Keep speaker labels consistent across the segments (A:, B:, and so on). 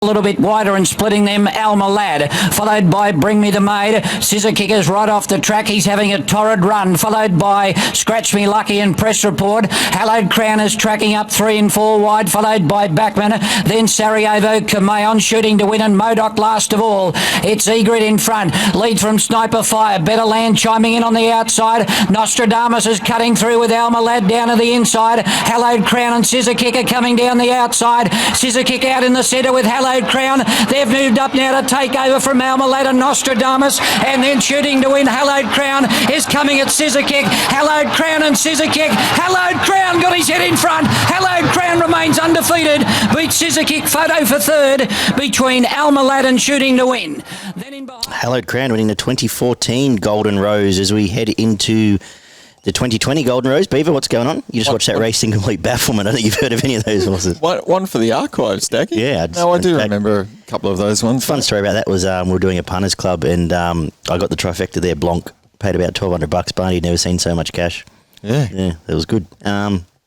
A: A little bit wider and splitting them, Alma Lad, followed by Bring Me the Maid. Scissor Kickers right off the track. He's having a torrid run, followed by Scratch Me Lucky and Press Report. Hallowed Crown is tracking up 3 and 4 wide, followed by Backman. Then Sarajevo, Kamayon shooting to win, and Modoc last of all. It's Egret in front. Lead from Sniper Fire. Better Land chiming in on the outside. Nostradamus is cutting through with Alma Lad down to the inside. Hallowed Crown and Scissor Kicker coming down the outside. Scissor Kick out in the centre with Hallowed Crown. They've moved up now to take over from Alma Lad and Nostradamus, and then shooting to win. Hallowed Crown is coming at Scissor Kick. Hallowed Crown and Scissor Kick. Hallowed Crown got his head in front. Hallowed Crown remains undefeated. Beats Scissor Kick photo for third between Alma Lad and Shooting to Win. Then in behind,
B: Hallowed Crown winning the 2014 Golden Rose as we head into the 2020 Golden Rose. Beaver, what's going on? You just watched that race in complete bafflement. I don't think you've heard of any of those horses.
C: One for the archives, Daggy.
B: Yeah.
C: I do remember a couple of those ones.
B: Fun story about that was we were doing a punters club, and I got the trifecta there. Blanc paid about $1,200, but he'd never seen so much cash.
C: Yeah.
B: Yeah, it was good.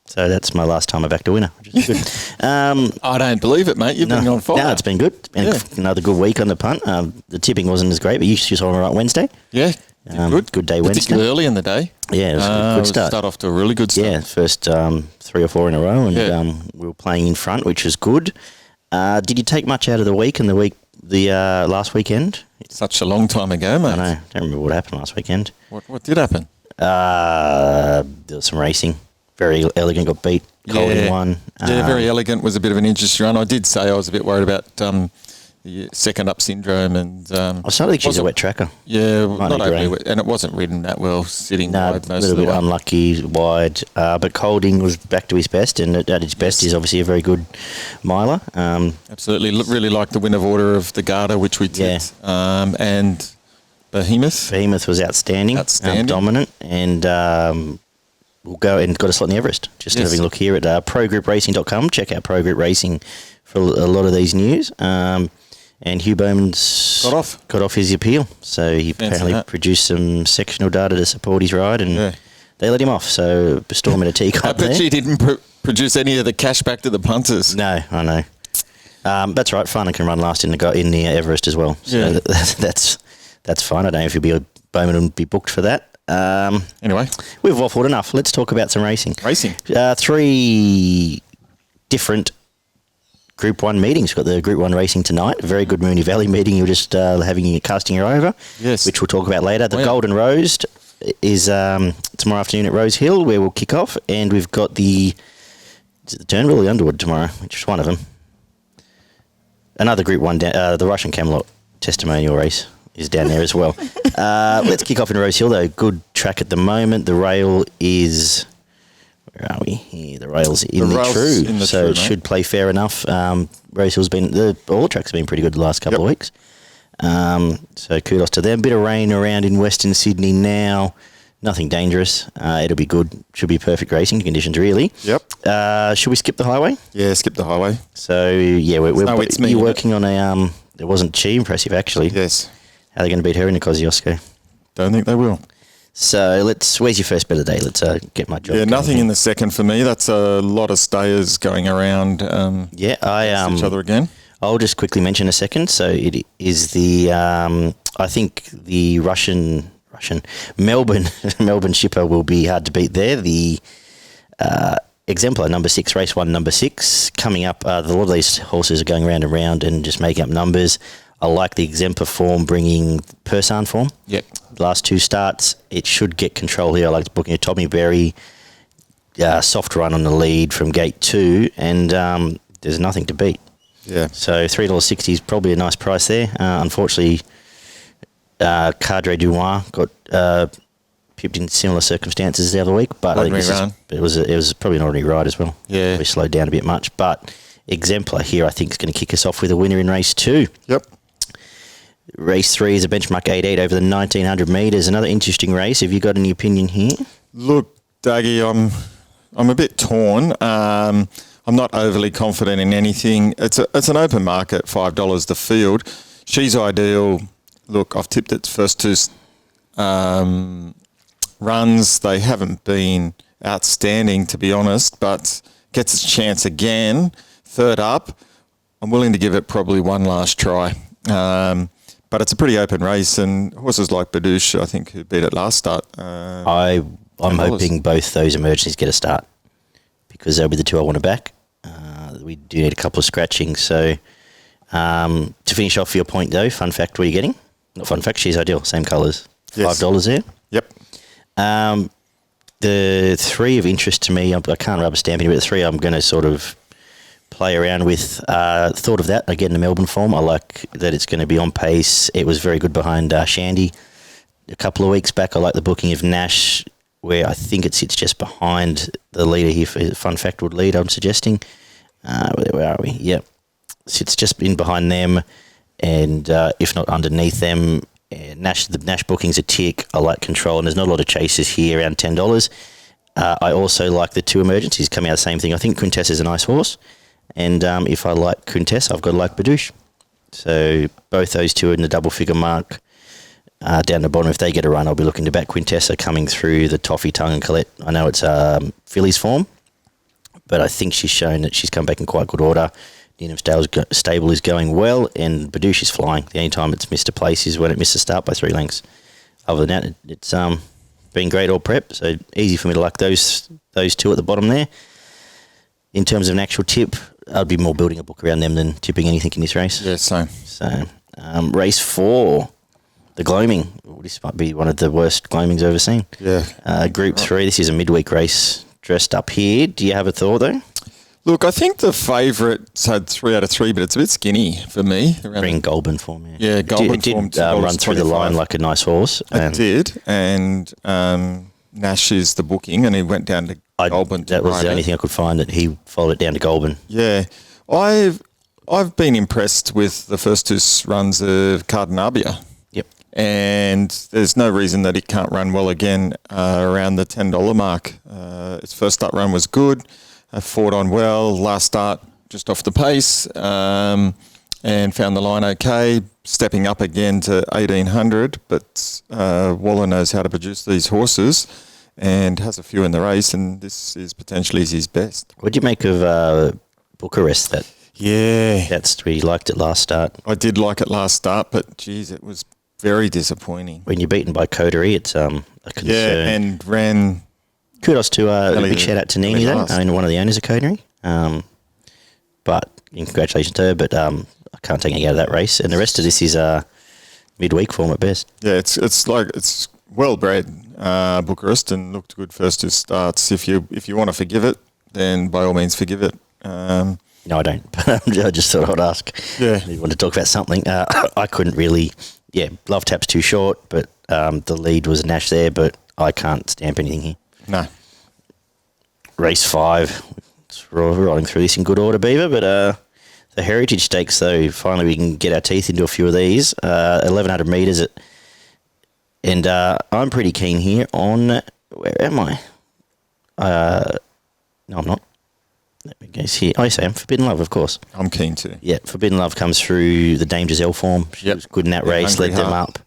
B: So that's my last time I've backed a winner, which is good.
C: I don't believe it, mate. You've been on fire.
B: No, it's been good. It's been another good week on the punt. The tipping wasn't as great, but you saw me right Wednesday.
C: Yeah.
B: Good day Wednesday.
C: Particularly early in the day.
B: Yeah, it was a good start.
C: Start off to a really good start.
B: Yeah, first 3 or 4 in a row, and we were playing in front, which was good. Did you take much out of the week and the last weekend?
C: Such a long time ago, mate.
B: I know. I don't remember what happened last weekend.
C: What did happen?
B: There was some racing. Very Elegant got beat. Colin won.
C: Very Elegant was a bit of an interesting run. I did say I was a bit worried about the second up syndrome, and
B: I started to think she's a wet tracker.
C: Yeah, not overly wet, and it wasn't ridden that well sitting wide most of the way. A
B: little bit unlucky wide, but Colding was back to his best, and at his best he's obviously a very good miler.
C: Absolutely, really liked the win of order of the Garter, which we tipped, and Behemoth.
B: Behemoth was outstanding. Dominant, and we'll go and got a slot in the Everest. Just having a look here at progroupracing.com. Check out Pro Group Racing for a lot of these news. And Hugh Bowman's got off his appeal. So he apparently produced some sectional data to support his ride, and they let him off. So storm in a teacup.
C: I bet he didn't produce any of the cash back to the punters.
B: No, I know. That's right. Farner can run last in the Everest as well. So that's fine. I don't know if Bowman would be booked for that.
C: Anyway,
B: we've waffled enough. Let's talk about some racing.
C: 3
B: different Group 1 meetings. We've got the Group 1 racing tonight. A very good Moonee Valley meeting. You're just casting your over, which we'll talk about later. The Golden Rose is tomorrow afternoon at Rosehill, where we'll kick off, and we've got the Turnbull, the Underwood tomorrow, which is one of them. Another Group 1, the Russian Camelot testimonial race is down there as well. Let's kick off in Rosehill, though. Good track at the moment. The rail is... Where are we? Here, the rail's in the true, so it should play fair enough. Rosehill's been... all the tracks have been pretty good the last couple of weeks. So kudos to them. Bit of rain around in Western Sydney now. Nothing dangerous. It'll be good. Should be perfect racing conditions, really.
C: Yep.
B: Should we skip the highway?
C: Yeah, skip the highway.
B: So, you're working on a... it wasn't she impressive, actually.
C: Yes.
B: How are they going to beat her in the Kosciuszko?
C: Don't think they will.
B: So where's your first bet of the day? Let's get my job.
C: Yeah, nothing in the second for me. That's a lot of stayers going around.
B: Each
C: other again.
B: I'll just quickly mention a second. So it is the I think the Russian Melbourne shipper will be hard to beat there. The Exemplar number 6, race 1, number 6 coming up. A lot of these horses are going round and round and just making up numbers. I like the Exemplar form bringing Persan form.
C: Yep.
B: Last 2 starts, it should get control here. I like booking a Tommy Berry soft run on the lead from gate 2, and there's nothing to beat.
C: Yeah.
B: So $3.60 is probably a nice price there. Unfortunately, Cadre Dunois got pipped in similar circumstances the other week, but I think it was probably an ordinary ride as well.
C: Yeah.
B: We slowed down a bit much, but Exemplar here I think is going to kick us off with a winner in race 2.
C: Yep.
B: Race 3 is a benchmark 8.8 over the 1,900 metres. Another interesting race. Have you got any opinion here?
C: Look, Daggy, I'm a bit torn. I'm not overly confident in anything. It's an open market, $5 the field. She's Ideal. Look, I've tipped its first 2 runs. They haven't been outstanding, to be honest, but gets its chance again. Third up. I'm willing to give it probably one last try. But it's a pretty open race, and horses like Badouche, I think, who beat it last start.
B: I'm hoping both those emergencies get a start because they'll be the two I want to back. We do need a couple of scratchings. So to finish off your point, though, fun fact, what are you getting? Not fun fact, she's ideal, same colours.
C: Yes.
B: $5 there.
C: Yep.
B: The three of interest to me, I can't rubber stamp any, but the three I'm going to sort of play around with. Thought of that again in the Melbourne form. I like that it's going to be on pace. It was very good behind Shandy a couple of weeks back. I like the booking of Nash, where I think it sits just behind the leader here for Fun Fact would lead, I'm suggesting. Where are we? Yep. Sits just in behind them, and if not underneath them. The Nash booking's a tick. I like control, and there's not a lot of chases here, around $10. I also like the two emergencies coming out the same thing. I think Quintessa is a nice horse, and if I like Quintessa, I've got to like Badouche. So both those two are in the double figure mark. Down the bottom, if they get a run, I'll be looking to back Quintessa coming through the Toffee, Tongue and Colette. I know it's fillies form, but I think she's shown that she's come back in quite good order. Newnham stable is going well, and Badouche is flying. The only time it's missed a place is when it missed a start by 3 lengths. Other than that, it's been great all prep, so easy for me to like those two at the bottom there. In terms of an actual tip, I'd be more building a book around them than tipping anything in this race.
C: Yeah, same.
B: So, race 4, the Gloaming. This might be one of the worst Gloamings I've ever seen.
C: Yeah.
B: Group 3, this is a midweek race dressed up here. Do you have a thought, though?
C: Look, I think the favourites had 3 out of 3, but it's a bit skinny for me.
B: Green Goulburn form, yeah.
C: Yeah, Goulburn form.
B: It did run through the line like a nice horse.
C: It did, and Nash is the booking, and he went down to Goulburn.
B: That was the only thing I could find, that he followed it down to Goulburn.
C: Yeah. I've been impressed with the first 2 runs of Cardinabia.
B: Yep.
C: And there's no reason that it can't run well again around the $10 mark. Its first start run was good. Fought on well. Last start just off the pace, and found the line okay. Stepping up again to 1800, but Waller knows how to produce these horses, and has a few in the race, and this is potentially his best.
B: What do you make of Bucharest? That's where you liked it last start.
C: I did like it last start, but geez, it was very disappointing.
B: When you're beaten by Coterie, it's a concern.
C: Yeah, and ran.
B: Kudos to a big shout out to Nini, though. I mean, one of the owners of Coterie. But congratulations to her. But I can't take anything out of that race. And the rest of this is midweek form at best.
C: Yeah, it's well bred Bucharest, and looked good first 2 starts. If you want to forgive it, then by all means forgive it.
B: No, I don't. But I just thought I'd ask.
C: Yeah,
B: you want to talk about something? I couldn't really. Yeah, Love Tap's too short, but the lead was Nash there. But I can't stamp anything here.
C: No.
B: Race 5. We're rolling through this in good order, Beaver, but the Heritage Stakes, though, finally we can get our teeth into a few of these. 1,100 metres. And I'm pretty keen here on... Where am I? No, I'm not. Let me go here. Oh, yes, I am. Forbidden Love, of course.
C: I'm keen too.
B: Yeah, Forbidden Love comes through the Dame Giselle form. She was good in that race, led them up.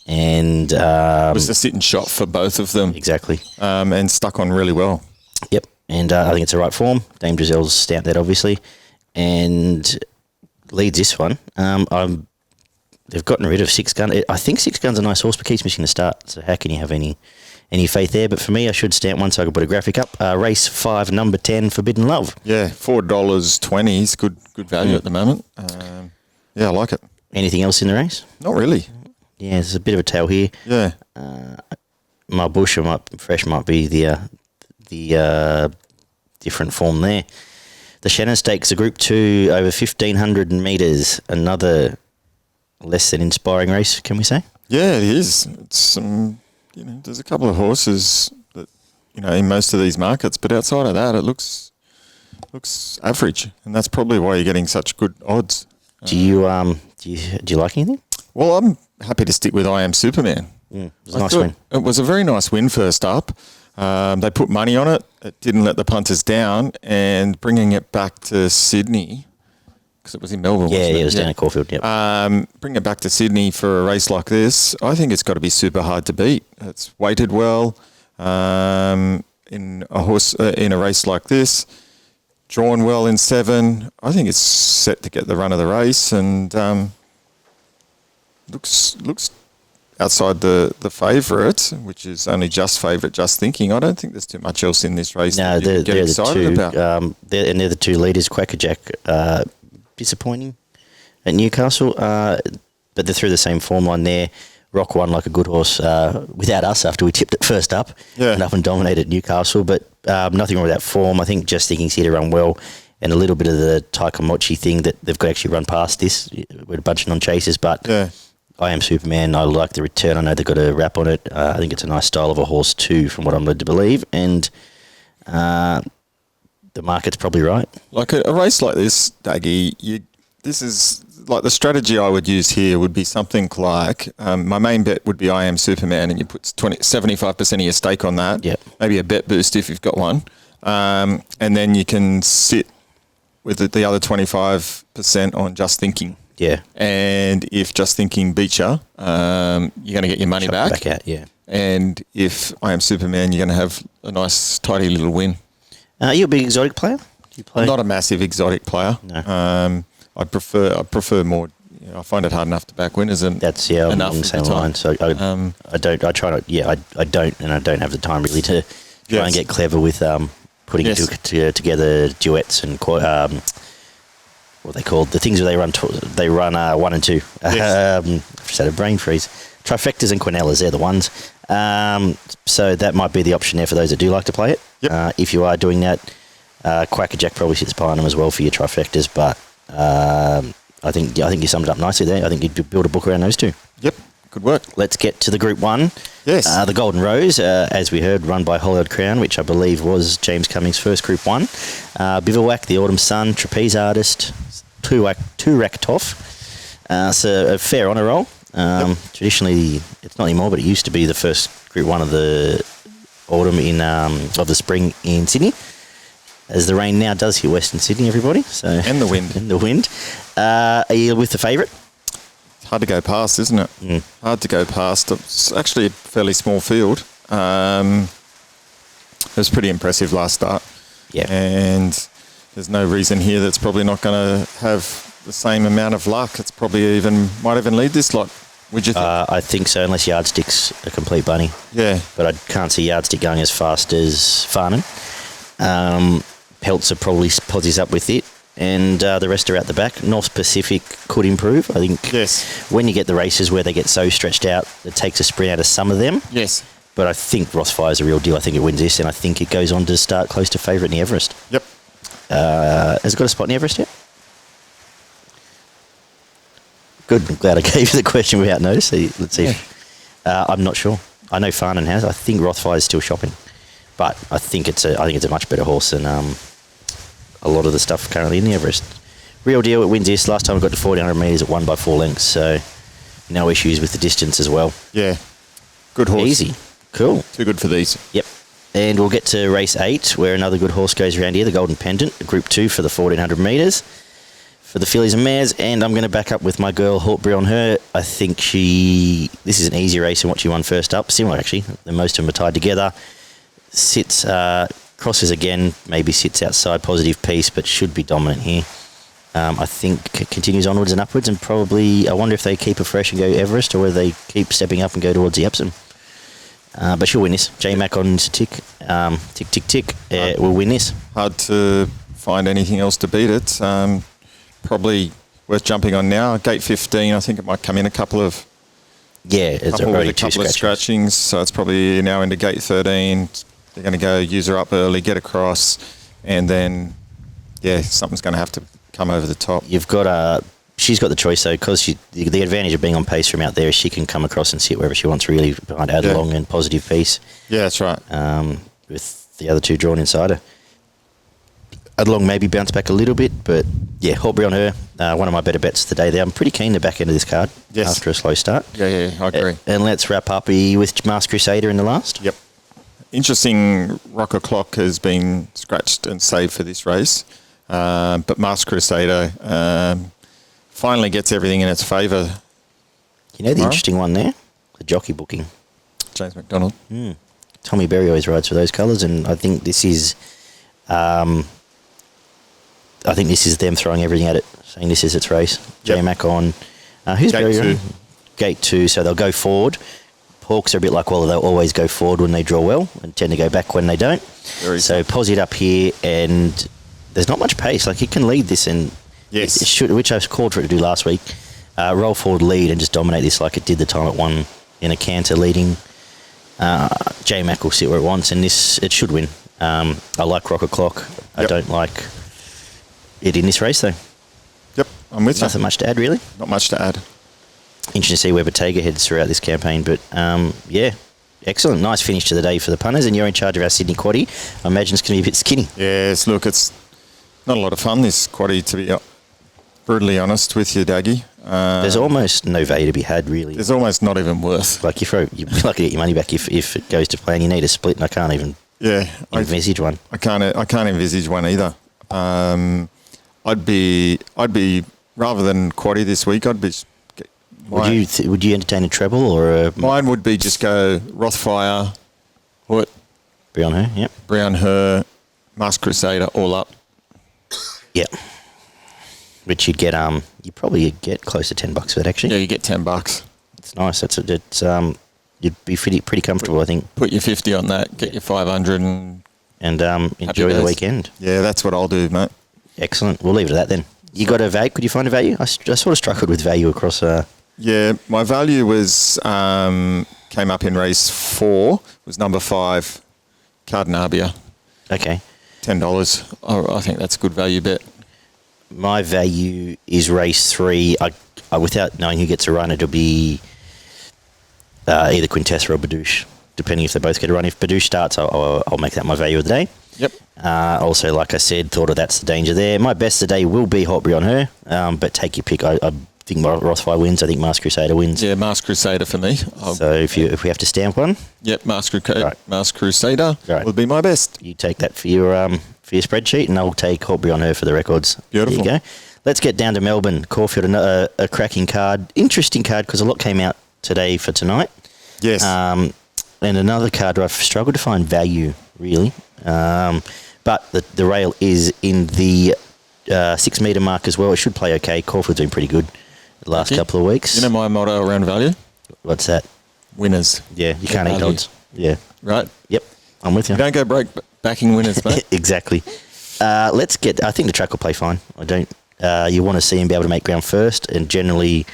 B: And
C: it was a sit-and shot for both of them.
B: Exactly.
C: And stuck on really well.
B: Yep. And I think it's the right form. Dame Giselle's stamped that, obviously. And leads this one. They've gotten rid of 6 Gun. I think 6 Gun's a nice horse, but keeps missing the start. So how can you have any faith there? But for me, I should stamp one so I can put a graphic up. Race 5, number 10, Forbidden Love.
C: Yeah, $4.20 is good value at the moment. Yeah, I like it.
B: Anything else in the race?
C: Not really.
B: Yeah, there's a bit of a tail here.
C: Yeah.
B: My Bush or Fresh might be the different form there. The Shannon Stakes, a Group 2 over 1,500 metres. Another less than inspiring race, can we say?
C: Yeah, it is. It's there's a couple of horses that in most of these markets, but outside of that, it looks average, and that's probably why you're getting such good odds.
B: Do you like anything?
C: Well, I'm happy to stick with I Am Superman.
B: It was a nice win.
C: It was a very nice win first up. They put money on it. It didn't let the punters down, and bringing it back to Sydney, because it was in Melbourne.
B: Yeah, it was down at Caulfield. Yep.
C: Bring it back to Sydney for a race like this. I think it's got to be super hard to beat. It's weighted well in a race like this. drawn well in 7. I think it's set to get the run of the race, and looks outside the favourite, which is only just favourite, Just Thinking. I don't think there's too much else in this race
B: No,
C: that you can get
B: they're
C: excited
B: the two.
C: about.
B: They're the two leaders. Quackerjack, disappointing at Newcastle, but they're through the same form line there. Rock won like a good horse without us after we tipped it first up, and up and dominated Newcastle. But nothing wrong with that form. I think Just Thinking's here to run well, and a little bit of the Taikamochi thing that they've got to actually run past this with a bunch of non-chasers. But I Am Superman. I like the return. I know they've got a wrap on it. I think it's a nice style of a horse too, from what I'm led to believe. And the market's probably right.
C: Like a race like this, Dougie, this is like the strategy I would use here would be something like my main bet would be I Am Superman, and you put 75% of your stake on that.
B: Yep.
C: Maybe a bet boost if you've got one, and then you can sit with the other 25% on Just Thinking.
B: Yeah.
C: And if Just Thinking beats you, you're going to get your money back.
B: Back out, yeah.
C: And if I Am Superman, you're going to have a nice, tidy little win.
B: Are you a big exotic player? Do you play?
C: I'm not a massive exotic player.
B: No.
C: I prefer more. I find it hard enough to back winners, and
B: That's
C: enough
B: on the same
C: of the time.
B: line. So I don't. I try not. Yeah, I don't, and I don't have the time really to try and get clever with putting together duets and what they called the things where they run 1 and 2. Just had a brain freeze. Trifectas and Quinellas, they're the ones. So that might be the option there for those that do like to play it.
C: Yep.
B: If you are doing that, Quackerjack probably sits behind them as well for your trifectas, but I think you summed it up nicely there. I think you'd build a book around those two.
C: Yep, good work.
B: Let's get to the Group 1.
C: Yes.
B: The Golden Rose, as we heard, run by Haut Brion, which I believe was James Cummings' first Group 1. Bivouac, the Autumn Sun, Trapeze Artist, Turak Toff. So a fair honour roll. Traditionally, it's not anymore, but it used to be the first Group 1 of the autumn of the spring in Sydney. As the rain now does hit Western Sydney, everybody.
C: And the wind.
B: And the wind. Are you with the favourite?
C: It's hard to go past, isn't it?
B: Mm.
C: Hard to go past. It's actually a fairly small field. It was pretty impressive last start.
B: Yeah.
C: And there's no reason here that's probably not going to have the same amount of luck. It's probably might even lead this lot. Would you think?
B: I think so, unless Yardstick's a complete bunny.
C: Yeah.
B: But I can't see Yardstick going as fast as Farnham. Peltzer probably posies up with it, and the rest are out the back. North Pacific could improve. I think when you get the races where they get so stretched out, it takes a sprint out of some of them.
C: Yes.
B: But I think Rothfire's a real deal. I think it wins this, and I think it goes on to start close to favourite in the Everest.
C: Yep.
B: Has it got a spot in the Everest yet? Good. I'm glad I gave you the question without notice. Let's see. Yeah. I'm not sure. I know Farnham has. I think Rothfire's still shopping, but I think it's a much better horse than a lot of the stuff currently in the Everest. Real deal. It wins this. Last time it got to 1,400 metres, it won by 4 lengths. So no issues with the distance as well.
C: Yeah. Good horse.
B: Easy. Cool.
C: Too good for these.
B: Yep. And we'll get to race 8, where another good horse goes around here, the Golden Pendant, Group 2 for the 1,400 metres for the fillies and mares. And I'm going to back up with my girl, Haut Brion Her. I think this is an easy race in what she won first up. Similar, actually. Most of them are tied together. Sits, crosses again, maybe sits outside Positive Peace, but should be dominant here. I think continues onwards and upwards, and probably, I wonder if they keep her fresh and go Everest, or whether they keep stepping up and go towards the Epsom. But she'll win this. J-Mac on tick. Tick, tick, tick. Will win this.
C: Hard to find anything else to beat it. Probably worth jumping on now. Gate 15, I think it might come in a couple of...
B: Yeah, it's already two
C: scratchings. So it's probably now into Gate 13. They're going to go use her up early, get across, and then, something's going to have to come over the top.
B: You've got she's got the choice though, because the advantage of being on pace from out there is she can come across and sit wherever she wants, really, behind Adelong and Positive Peace.
C: Yeah, that's right.
B: With the other two drawn inside her. Adelong maybe bounce back a little bit, but yeah, Haut Brion Her, one of my better bets today there. I'm pretty keen the back end of this card after a slow start.
C: Yeah, I agree.
B: And let's wrap up with Masked Crusader in the last.
C: Yep. Interesting, Rocker Clock has been scratched and saved for this race, but Masked Crusader finally gets everything in its favour.
B: You know the interesting one there? The jockey booking.
C: James McDonald.
B: Tommy Berry always rides for those colours, and I think this is I think this is them throwing everything at it, saying this is its race. J-Mac on. Who's Gate 2, so they'll go forward. Hawks are a bit like, well, they'll always go forward when they draw well and tend to go back when they don't. So posi it up here, and there's not much pace. Like, it can lead this, and it should, which I called for it to do last week. Roll forward, lead, and just dominate this like it did the time it won in a canter leading. J-Mac will sit where it wants, and it should win. I like Rocket Clock. I don't like it in this race, though.
C: Yep, I'm with you.
B: Nothing much to add, really.
C: Not much to add.
B: Interesting to see where Bottega heads throughout this campaign, but yeah, excellent. Nice finish to the day for the punters, and you're in charge of our Sydney quaddie. I imagine it's going to be a bit skinny.
C: Yes, look, it's not a lot of fun, this quaddie, to be brutally honest with you, Daggy.
B: There's almost no value to be had, really.
C: There's almost not even worth.
B: Like, you're lucky to get your money back if it goes to plan. You need a split, and I can't even envisage one.
C: I can't envisage one either. I'd be rather than quaddie this week, I'd be...
B: Would you entertain a treble or a...
C: Mine would be just go Rothfire, Haut
B: Brion Her, yep.
C: Brion Her, Masked Crusader, all up.
B: Yep. Which you'd probably get close to $10 for that, actually.
C: Yeah, you get $10.
B: It's nice. You'd be pretty comfortable, I think.
C: Put your 50 on that, get your 500 and
B: enjoy the weekend.
C: Yeah, that's what I'll do, mate.
B: Excellent. We'll leave it at that then. You got a value? Could you find a value? I sort of struggled with value across...
C: Yeah, my value was came up in race 4, was number 5, Cardinabia.
B: Okay.
C: $10. I think that's a good value bet.
B: My value is race 3. I without knowing who gets a run, it'll be either Quintessa or Badouche, depending if they both get a run. If Badouche starts, I'll make that my value of the day.
C: Yep.
B: Also, like I said, thought of that's the danger there. My best today will be Haut Brion Her, but take your pick. I think Rothfire wins. I think Masked Crusader wins.
C: Yeah, Masked Crusader for me.
B: So if we have to stamp one,
C: yep, Masked Crusader will be my best.
B: You take that for your spreadsheet, and I'll take Haut Brion Her for the records.
C: Beautiful.
B: There you go. Let's get down to Melbourne. Caulfield, a cracking card, interesting card because a lot came out today for tonight.
C: Yes.
B: And another card where I've struggled to find value really, but the rail is in the 6 metre mark as well. It should play okay. Caulfield's been pretty good the last couple of weeks.
C: You know my motto around value?
B: What's that?
C: Winners.
B: Yeah, you can't eat odds. Yeah.
C: Right?
B: Yep, I'm with you.
C: Don't go broke backing winners, mate.
B: Exactly. I think the track will play fine. You want to see him be able to make ground first, and generally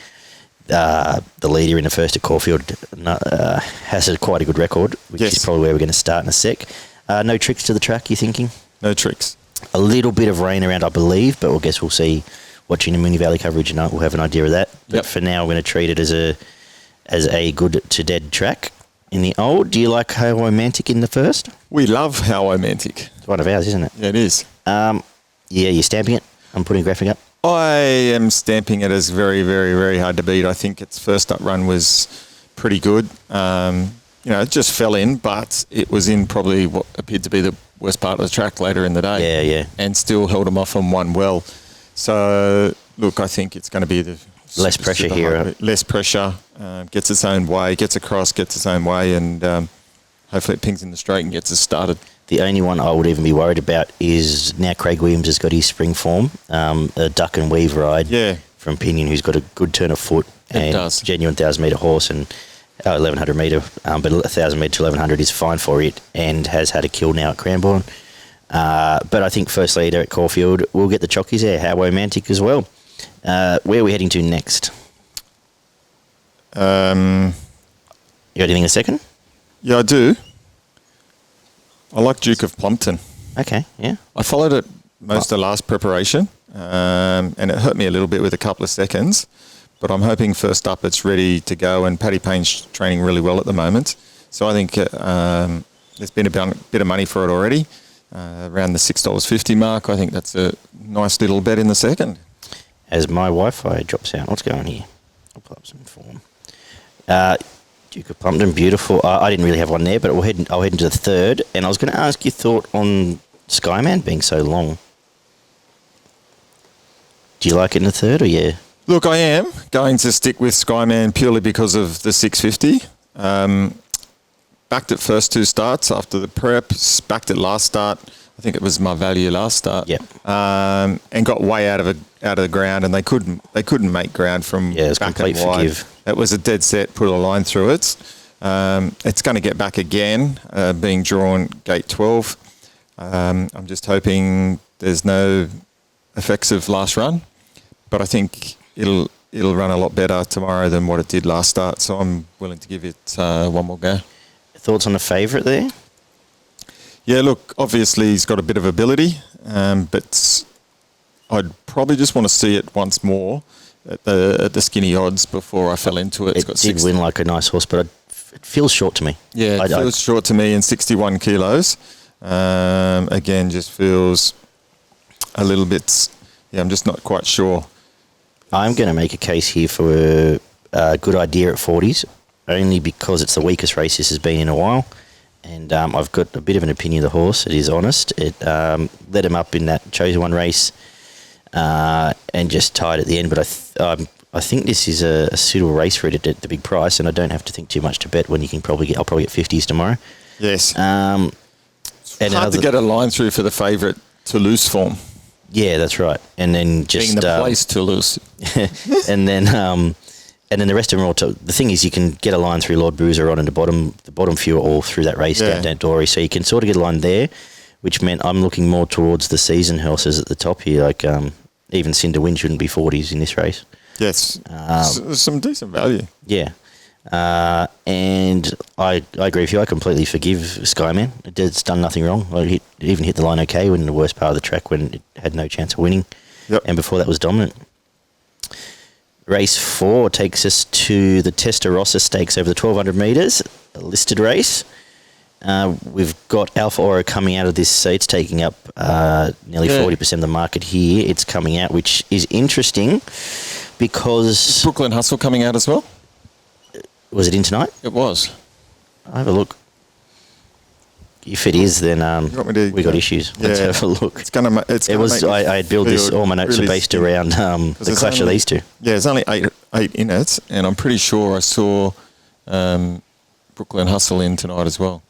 B: the leader in the first at Caulfield has quite a good record, which is probably where we're going to start in a sec. No tricks to the track, you thinking?
C: No tricks.
B: A little bit of rain around, I believe, but we'll see. Watching the Moonee Valley coverage, and we'll have an idea of that. But for now, we're going to treat it as a good to dead track. In the old, do you like How Romantic in the first?
C: We love How Romantic.
B: It's one of ours, isn't it?
C: Yeah, it is.
B: Yeah, you're stamping it. I'm putting a graphic up.
C: I am stamping it as very, very, very hard to beat. I think its first up run was pretty good. It just fell in, but it was in probably what appeared to be the worst part of the track later in the day.
B: Yeah.
C: And still held them off and won well. So, look, I think it's going to be the...
B: Less pressure here.
C: Less pressure, gets its own way, gets across, gets its own way, and hopefully it pings in the straight and gets us started.
B: The only one I would even be worried about is now Craig Williams has got his spring form, a duck and weave ride from Pinion, who's got a good turn of foot and genuine 1,000-metre horse and 1,100 metre, but 1,000 metre to 1,100 is fine for it and has had a kill now at Cranbourne. But I think first leader at Caulfield will get the chockies there. How Romantic as well. Where are we heading to next? You got anything in a second?
C: Yeah, I do. I like Duke of Plumpton.
B: Okay, yeah.
C: I followed it most of last preparation, and it hurt me a little bit with a couple of seconds, but I'm hoping first up it's ready to go, and Paddy Payne's training really well at the moment. So I think there's been a bit of money for it already, around the $6.50 mark. I think that's a nice little bet in the second.
B: As my Wi-Fi drops out, what's going on here? I'll pull up some form. Duke of Plumpton, beautiful. I didn't really have one there, but I'll head into the third. And I was going to ask your thought on Skyman being so long. Do you like it in the third, or yeah?
C: Look, I am going to stick with Skyman purely because of the 650. Backed it first 2 starts after the prep, backed it last start. I think it was my value last start.
B: Yep.
C: And got way out of the ground, and they couldn't make ground from
B: it's
C: back
B: complete
C: and wide.
B: forgive.
C: It was a dead set, put a line through it. It's going to get back again, being drawn gate 12. I'm just hoping there's no effects of last run, but I think it'll run a lot better tomorrow than what it did last start. So I'm willing to give it one more go.
B: Thoughts on the favourite there?
C: Yeah, look, obviously he's got a bit of ability, but I'd probably just want to see it once more at the skinny odds before I fell into it.
B: It did win like a nice horse, but it feels short to me.
C: Yeah, it feels short to me in 61 kilos. Again, just feels a little bit, I'm just not quite sure.
B: I'm going to make a case here for a good idea at 40s, only because it's the weakest race this has been in a while. And I've got a bit of an opinion of the horse. It is honest. It led him up in that chosen one race and just tied at the end. But I think this is a suitable race for it at the big price, and I don't have to think too much to bet when you can I'll probably get 50s tomorrow.
C: Yes.
B: And
C: hard to get a line through for the favourite to lose form.
B: Yeah, that's right. And then just
C: being the place to lose.
B: and then the rest of them are all. The thing is, you can get a line through Lord Bruiser on, and the bottom few are all through that race down Dory, so you can sort of get a line there, which meant I'm looking more towards the season horses at the top here. Like even Cinder Wind shouldn't be 40s in this race.
C: Yes, some decent value.
B: Yeah. And I agree with you. I completely forgive Skyman. It's done nothing wrong. It even hit the line okay when in the worst part of the track when it had no chance of winning.
C: Yep.
B: And before that was dominant. Race 4 takes us to the Testarossa Stakes over the 1,200 metres, a listed race. We've got Alpha Oro coming out of this, so it's taking up nearly 40% of the market here. It's coming out, which is interesting because...
C: Is Brooklyn Hustle coming out as well?
B: Was it in tonight?
C: It was.
B: I'll have a look. If it is, then we got issues. Let's have a look. I had built this. All my notes are based around the clash of these two.
C: Yeah, there's only eight in it, and I'm pretty sure I saw Brooklyn Hustle in tonight as well.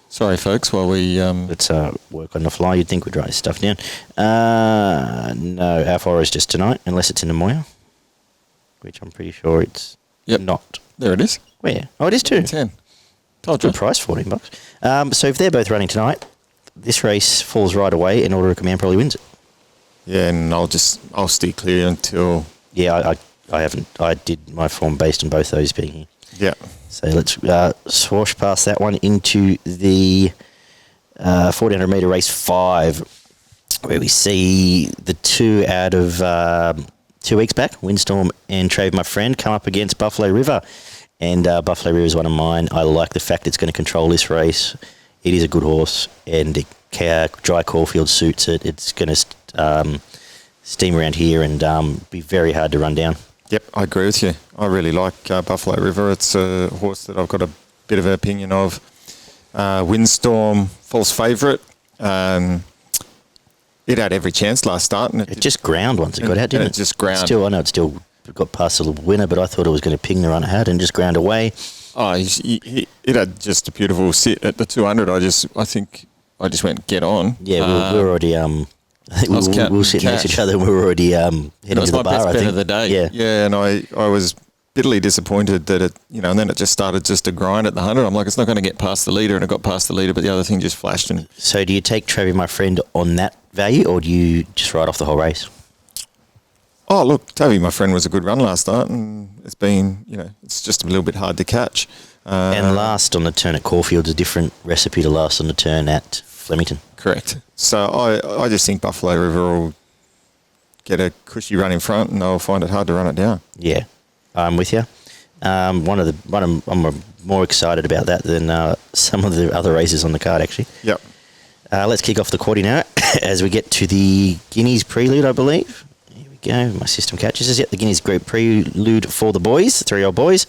C: Sorry, folks. While we
B: let's work on the fly. You'd think we'd write stuff down. No, Alpha is just tonight, unless it's in the Moya, which I'm pretty sure it's not.
C: There it is.
B: Where? Oh, it is too.
C: 10. Told you.
B: Good price, $14. So if they're both running tonight, this race falls right away, and Order of Command probably wins it.
C: Yeah, and I'll stay clear until.
B: Yeah, I haven't. I did my form based on both those being here.
C: Yeah.
B: So let's swash past that one into the 1,400 metre race 5, where we see the two out of 2 weeks back, Windstorm and Trave My Friend, come up against Buffalo River. And Buffalo River is one of mine. I like the fact it's going to control this race. It is a good horse, and dry Caulfield suits it. It's going to steam around here and be very hard to run down.
C: Yep, I agree with you. I really like Buffalo River. It's a horse that I've got a bit of an opinion of. Windstorm, false favourite. It had every chance last start. And it
B: just ground once it got out, didn't it?
C: It just ground.
B: I know it still got past the winner, but I thought it was going to ping the run it had and just ground away.
C: Oh, it had just a beautiful sit at the 200. I think I just went get on.
B: Yeah, we were already. We were sitting next to each other and we were already heading to the bar.
C: Best bet of the day. Yeah, and I was bitterly disappointed that it, and then it just started just to grind at the 100. I'm like, it's not going to get past the leader, and it got past the leader, but the other thing just flashed. And
B: so, do you take Trevor, my friend, on that value, or do you just write off the whole race?
C: Oh, look, Toby, my friend, was a good run last start, and it's been, it's just a little bit hard to catch.
B: And last on the turn at Caulfield's a different recipe to last on the turn at Flemington.
C: Correct. So I just think Buffalo River will get a cushy run in front, and they'll find it hard to run it down.
B: Yeah, I'm with you. I'm more excited about that than some of the other races on the card, actually.
C: Yep.
B: Let's kick off the quaddy now as we get to the Guineas Prelude, I believe. Here we go. My system catches us. Yep, the Guineas Group Prelude for the boys, 3-year-old boys.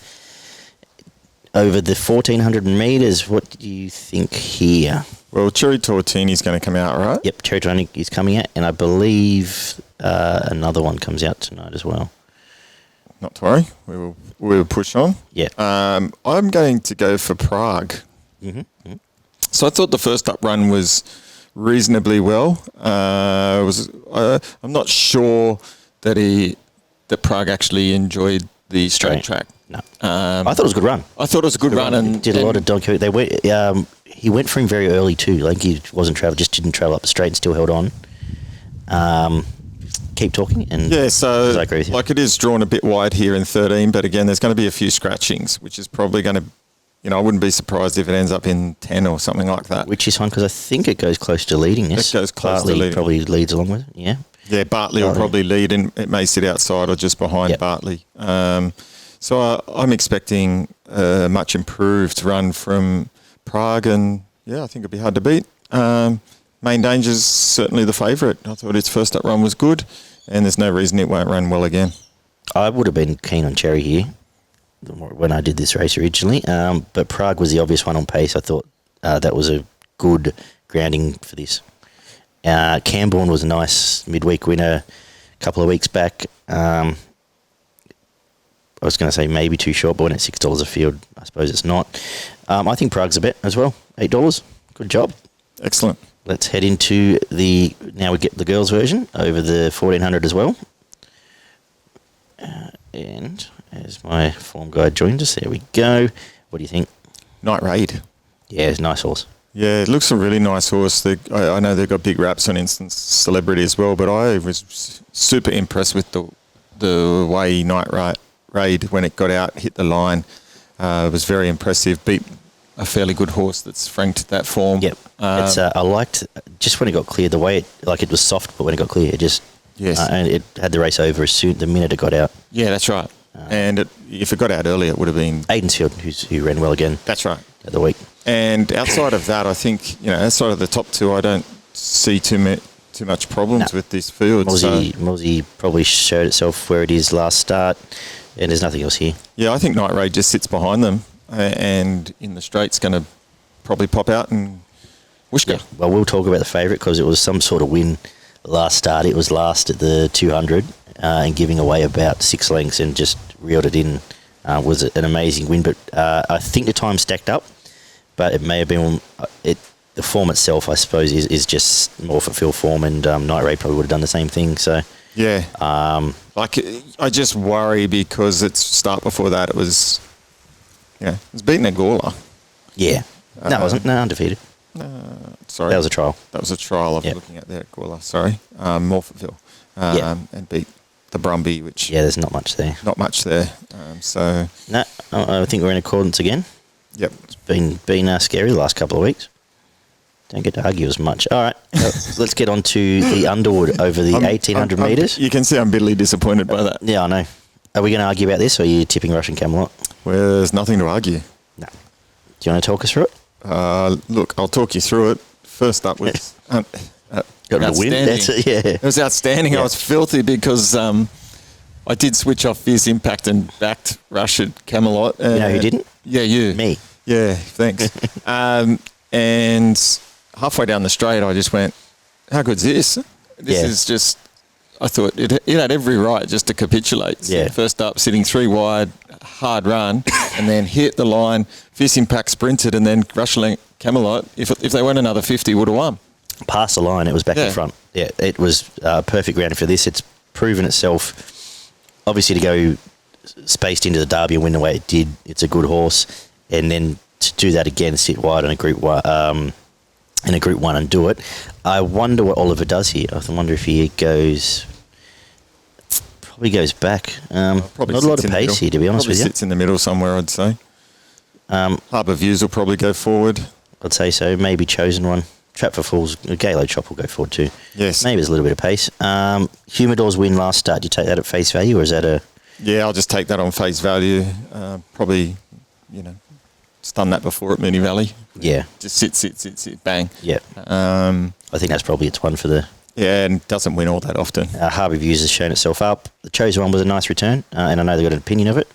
B: Over the 1,400 metres, what do you think here?
C: Well, Cherry Tortini's going to come out, right?
B: Yep, Cherry Tortini is coming out, and I believe another one comes out tonight as well.
C: Not to worry. We will push on.
B: Yeah.
C: I'm going to go for Prague.
B: Mm-hmm.
C: So I thought the first up run was reasonably well. I'm not sure that Prague actually enjoyed the straight track.
B: No, I thought it was a good run.
C: I thought it was a good run, and
B: did a lot of donkey. They went. He went for him very early too. Like he wasn't didn't travel up the straight and still held on. Keep talking. And
C: yeah, so
B: I agree with you.
C: like it is drawn a bit wide here in 13, but again, there's going to be a few scratchings, which is probably going to, I wouldn't be surprised if it ends up in 10 or something like that.
B: Which is fine because I think it goes close to leading this.
C: It goes close to leading.
B: Probably leads along with it. Yeah.
C: Yeah, Bartley will probably lead, and it may sit outside or just behind Bartley. So I'm expecting a much improved run from Prague, and I think it'll be hard to beat. Main Danger's certainly the favourite. I thought its first up run was good, and there's no reason it won't run well again.
B: I would have been keen on Cherry here when I did this race originally, but Prague was the obvious one on pace. I thought that was a good grounding for this. Camborne was a nice midweek winner a couple of weeks back. I was going to say maybe too short, but when it's $6 a field, I suppose it's not. I think Prague's a bet as well. $8. Good job.
C: Excellent.
B: Let's head into now we get the girls' version over the 1400 as well. And as my form guide joins us, there we go. What do you think?
C: Night Raid.
B: Yeah, it's a nice horse.
C: Yeah, it looks a really nice horse. I know they've got big raps on Instant Celebrity as well, but I was super impressed with the way Night Raid, when it got out, hit the line. It was very impressive. Beat a fairly good horse that's franked that form.
B: Yep. I liked just when it got clear, the way it was soft, but when it got clear, it just and it had the race over the minute it got out.
C: Yeah, that's right. And if it got out earlier, it would have been
B: Aidensfield, who ran well again.
C: That's right.
B: At the week.
C: And outside of that, I think outside of the top two, I don't see too much problems with this field.
B: Mozzie probably showed itself where it is last start, and there's nothing else here.
C: Yeah, I think Night Raid just sits behind them, and in the straight's going to probably pop out and whoosh go.
B: Yeah. Well, we'll talk about the favourite because it was some sort of win last start. It was last at the 200 and giving away about 6 lengths and just reeled it in. Was an amazing win, but I think the time stacked up, but it may have been the form itself, I suppose, is just more for field form, and Night Raid probably would have done the same thing. So
C: yeah, I just worry because its start before that it was beating a Gawler.
B: Yeah, no, it wasn't. No, undefeated.
C: Sorry,
B: that was a trial.
C: That was a trial. I'm looking at there at Gawler. Sorry, Morphettville, and beat the Brumby, which
B: there's not much there.
C: Not much there. So
B: no, I think we're in accordance again.
C: Yep,
B: it's been scary the last couple of weeks. Don't get to argue as much. All right, let's get on to the Underwood over the 1,800 metres.
C: You can see I'm bitterly disappointed by that.
B: Yeah, I know. Are we going to argue about this, or are you tipping Russian Camelot?
C: Well, there's nothing to argue.
B: No. Do you want to talk us through it?
C: Look, I'll talk you through it. First up was
B: got to win.
C: It was outstanding. Yeah. I was filthy because I did switch off Fierce Impact and backed Russian Camelot.
B: You know who didn't?
C: Yeah, you.
B: Me.
C: Yeah, thanks. And halfway down the straight, I just went, how good's this? This is just, I thought it had every right just to capitulate. So first up, sitting 3 wide, hard run, and then hit the line. Fierce Impact sprinted, and then Russian Camelot, if they went another 50, would have won.
B: Past the line, it was back in front. Yeah, it was perfect ground for this. It's proven itself, obviously, to go spaced into the Derby and win the way it did. It's a good horse, and then to do that again, sit wide on a Group 1, and do it. I wonder what Oliver does here. I wonder if he probably goes back. Probably not a lot of pace here, to be honest with you.
C: Sits in the middle somewhere, I'd say. Harbour Views will probably go forward.
B: I'd say so. Maybe Chosen One. Trap for Fools. Galo Chop will go forward too.
C: Yes.
B: Maybe there's a little bit of pace. Humidor's win last start. Do you take that at face value, or is that a...
C: Yeah, I'll just take that on face value. Probably, it's done that before at Moonee Valley.
B: Yeah.
C: Just sit, bang.
B: Yeah. I think that's probably its one for the...
C: Yeah, and doesn't win all that often.
B: Harbour Views has shown itself up. The Chosen One was a nice return, and I know they've got an opinion of it.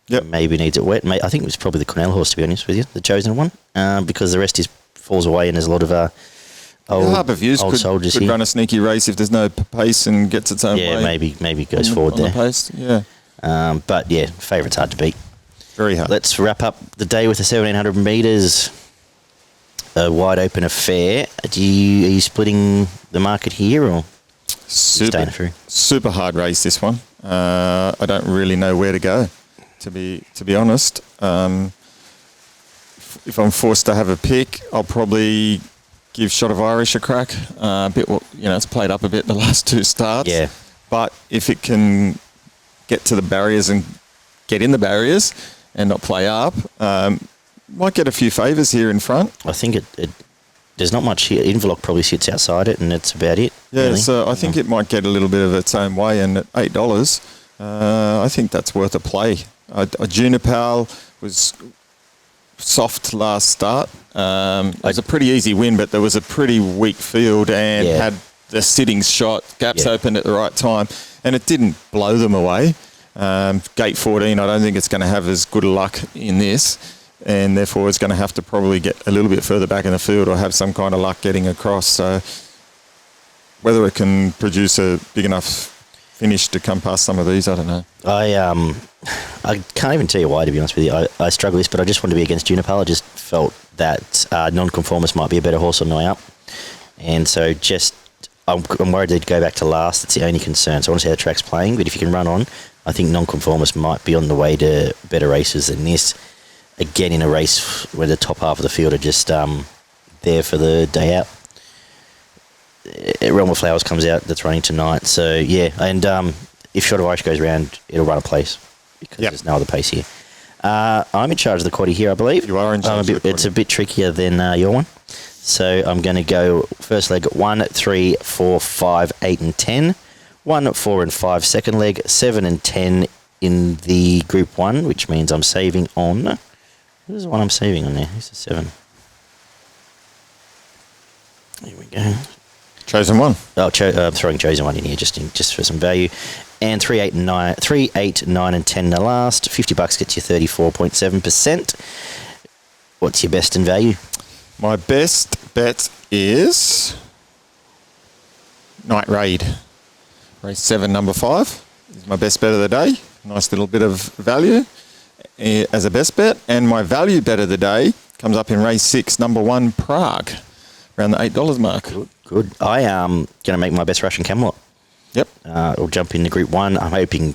C: Yep.
B: Maybe needs it wet. I think it was probably the Cornell horse, to be honest with you, the Chosen One, because the rest falls away, and there's a lot of
C: Harbour Views
B: soldiers
C: could
B: here.
C: run a sneaky race if there's no pace and gets its own way.
B: Yeah, maybe goes forward there.
C: The pace, yeah.
B: But yeah, favourite's hard to beat.
C: Very hard.
B: Let's wrap up the day with the 1,700 metres. a wide open affair. Are you splitting the market here or staying through?
C: Super hard race, this one. I don't really know where to go, to be honest. If I'm forced to have a pick, I'll probably give Shot of Irish a crack. It's played up a bit the last two starts.
B: Yeah.
C: But if it can get to the barriers and get in the barriers and not play up, might get a few favours here in front.
B: I think it there's not much here. Inverloch probably sits outside it, and that's about it.
C: Yeah,
B: really.
C: so I think it might get a little bit of its own way, and at $8, I think that's worth a play. Junipal was soft last start. It was a pretty easy win, but there was a pretty weak field and had the sitting shot, gaps open at the right time, and it didn't blow them away. Gate 14, I don't think it's going to have as good luck in this, and therefore it's going to have to probably get a little bit further back in the field or have some kind of luck getting across. So whether it can produce a big enough finish to come past some of these, I don't know.
B: I can't even tell you why, to be honest with you. I struggle with this, but I just wanted to be against Junipal. I just felt that Nonconformist might be a better horse on the way up, and so I'm worried they'd go back to last. That's the only concern. So I want to see how the track's playing, but if you can run on, I think Nonconformist might be on the way to better races than this. Again, in a race where the top half of the field are just there for the day out. Realm of Flowers comes out, that's running tonight. So, yeah, and if Shot of Irish goes around, it'll run a place because there's no other pace here. I'm in charge of the quaddie here, I believe.
C: You are in charge of the quaddie.
B: It's a bit trickier than your one. So I'm going to go first leg 1, 3, 4, 5, 8 and 10. 1, 4 and 5 second leg. 7 and 10 in the Group 1, which means I'm saving on... Who's the one I'm saving on there? Who's the 7? Here we go.
C: Chosen One.
B: I'm throwing Chosen One in here just for some value. And 3, 8, 9 and 10 in the last. $50 gets you 34.7%. What's your best in value?
C: My best bet is Night Raid. Race 7, number 5 is my best bet of the day. Nice little bit of value as a best bet. And my value bet of the day comes up in race 6, number 1, Prague, around the $8 mark.
B: Good. I am going to make my best Russian Camelot.
C: Yep.
B: I'll jump into Group 1. I'm hoping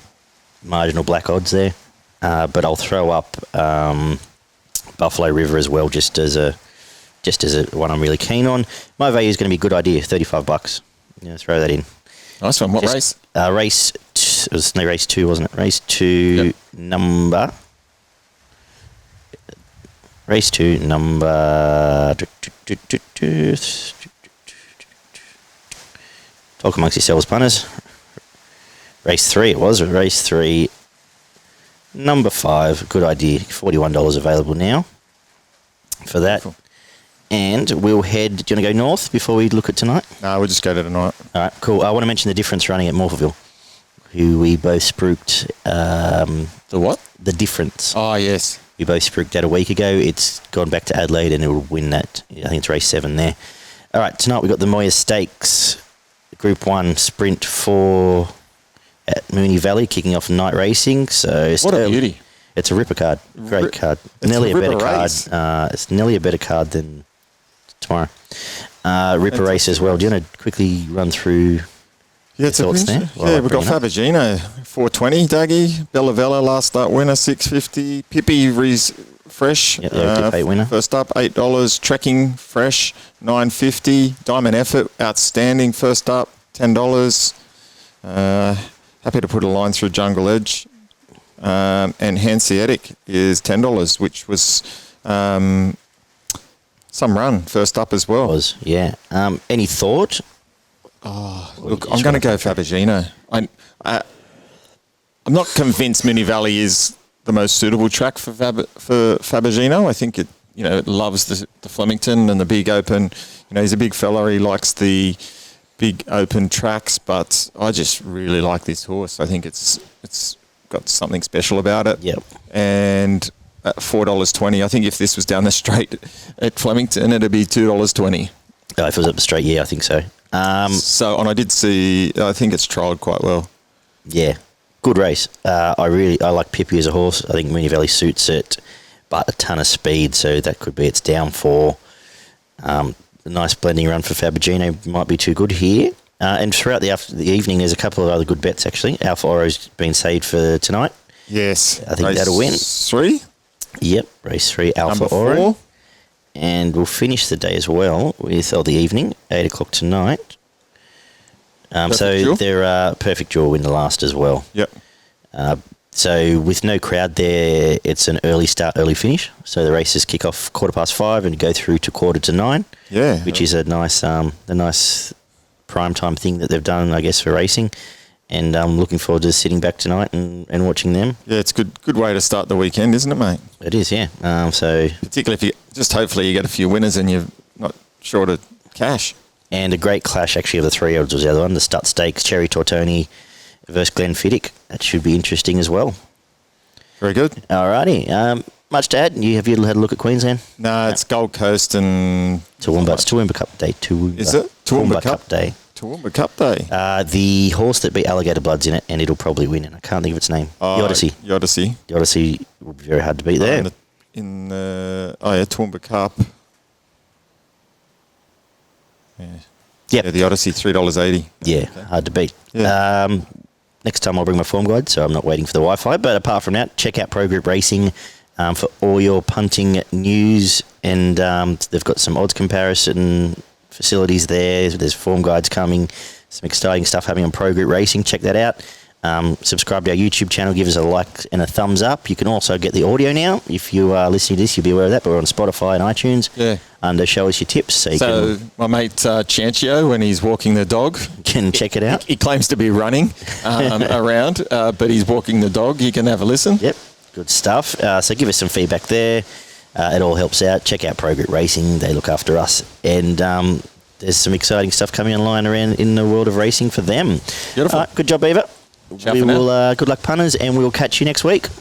B: marginal black odds there. But I'll throw up Buffalo River as well, just as a one I'm really keen on. My value is going to be Good Idea, $35. Yeah, throw that in.
C: Nice one. What race?
B: It was race 2, wasn't it? Race 2, number... Race 2, number... Talk amongst yourselves, punters. Race 3 it was. Race 3, number 5, Good Idea. $41 available now for that. Cool. And we'll head... Do you want to go north before we look at tonight?
C: No, we'll just go to tonight.
B: All right, cool. I want to mention the difference running at Morphettville, who we both spruiked...
C: the what?
B: The difference.
C: Oh, yes.
B: We both spruiked that a week ago. It's gone back to Adelaide and it will win that. I think it's race 7 there. All right, tonight we've got the Moya Stakes, Group 1 Sprint 4 at Moonee Valley, kicking off night racing. So
C: what a beauty.
B: It's a ripper card. Great card. Nearly a better card. It's nearly a better card than tomorrow. Ripper race as well. Do you want to quickly run through your thoughts there?
C: Yeah, we've got Fabagino, 420, Daggy. Bella Vella, last start winner, 650. Pippi Fresh,
B: winner.
C: First up, $8. Trekking Fresh, $9.50. Diamond Effort, outstanding. First up, $10. Happy to put a line through Jungle Edge. And Hanseatic is $10, which was some run first up as well.
B: Any thought?
C: Look, I'm going to go Fabagino. I'm not convinced Moonee Valley is the most suitable track for Fabagino. I think it loves the Flemington and the big open. He's a big fella. He likes the big open tracks, but I just really like this horse. I think it's got something special about it.
B: Yep.
C: And at $4.20, I think if this was down the straight at Flemington, it'd be $2.20.
B: If it was up the straight, I think so.
C: And I did see, I think it's trialled quite well.
B: Yeah, good race. I like Pippi as a horse. I think Moonee Valley suits it, but a ton of speed, so that could be its downfall. A nice blending run for Fabergino might be too good here. And throughout the evening, there's a couple of other good bets, actually. Alpha Oro's been saved for tonight.
C: Yes.
B: I think that'll win.
C: 3?
B: Yep, race 3, Alpha
C: Number
B: Oro.
C: 4.
B: And we'll finish the day as well or the evening, 8 o'clock tonight. So
C: Duel.
B: they're Perfect Draw win the last as well.
C: Yep.
B: So with no crowd there, it's an early start, early finish. So the races kick off 5:15 and go through to 8:45.
C: Yeah.
B: Which is a nice prime time thing that they've done, I guess, for racing. And I'm looking forward to sitting back tonight and watching them.
C: Yeah, it's a good way to start the weekend, isn't it, mate?
B: It is, yeah. So
C: Particularly if hopefully you get a few winners and you're not short of cash.
B: and a great clash actually of the 3-year-olds was the other one, the Stut Stakes, Cherry Tortoni versus Glenfiddich. That should be interesting as well.
C: Very good.
B: Alrighty. Much to add? Have you had a look at Queensland?
C: No, it's Gold Coast and...
B: Toowoomba. It's Toowoomba Cup Day.
C: Is it?
B: Toowoomba Cup Day.
C: Toowoomba Cup Day.
B: The horse that beat Alligator Blood's in it, and it'll probably win. And I can't think of its name. The Odyssey.
C: The Odyssey.
B: The Odyssey would be very hard to beat there.
C: Toowoomba Cup. Yeah.
B: Yep.
C: Yeah, the Odyssey, $3.80.
B: Yeah, hard to beat.
C: Yeah.
B: Next time I'll bring my form guide, so I'm not waiting for the Wi-Fi. But apart from that, check out Pro Group Racing for all your punting news. And they've got some odds comparison facilities there. There's form guides coming. Some exciting stuff happening on Pro Group Racing. Check that out. Subscribe to our YouTube channel. Give us a like and a thumbs up. You can also get the audio now. If you are listening to this, you'll be aware of that. But we're on Spotify and iTunes.
C: Yeah.
B: Under Show Us Your Tips. So
C: My mate Chancio, when he's walking the dog...
B: can check it out.
C: He claims to be running around, but he's walking the dog. You can have a listen.
B: Yep, good stuff. So give us some feedback there. It all helps out. Check out Pro Group Racing. They look after us. And there's some exciting stuff coming online around in the world of racing for them.
C: Beautiful.
B: Good job, Beaver.
C: Ciao for now.
B: Good luck, punters, and we'll catch you next week.